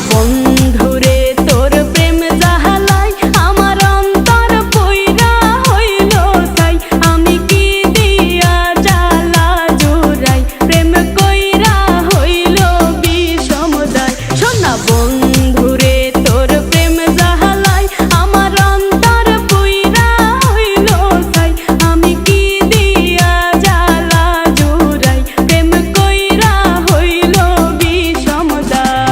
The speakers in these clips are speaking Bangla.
বন্ধুরে তোর প্রেম জাহালাই আমার অন্তর পইরা হইল ছাই আমি কি দিয়া জ্বালা জুড়াই প্রেম কইরা হইল বিষমদায় সোনা বন্ধুরে তোর প্রেম জাহালাই আমার অন্তর পইরা হইল ছাই আমি কি দিয়া জ্বালা জুড়াই প্রেম কইরা হইল বিষমদায়।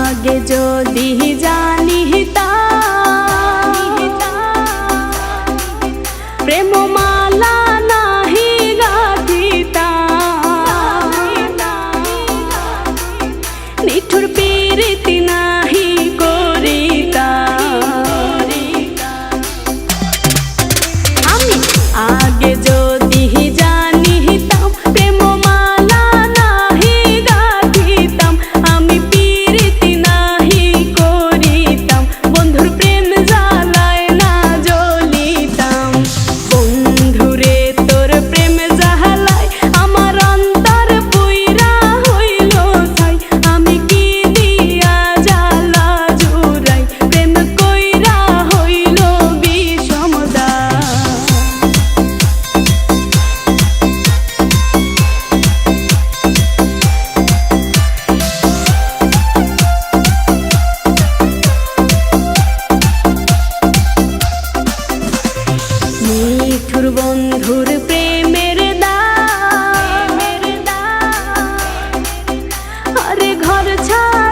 আগে যদি জানিতাম প্রেম মালা নাহি গাঁথিতাম নিঠুর প্রীতি নাহি করিতাম আমি আগে যদি জানিতাম প্রেম মালা নাহি গাঁথিতাম আমি প্রীতি নাহি করিতাম বন্ধুর প্রেম জ্বালায় না জ্বলিতাম বন্ধুরে তোর প্রেম জ্বালায় আমার অন্তর পুইরা হইল ছাই আমি কি দিয়া জ্বালা জুড়াই প্রেম কইরা হইল বিষমদায়। নিঠুর বন্ধুর প্রেমের দাম আরে ঘর ছাড়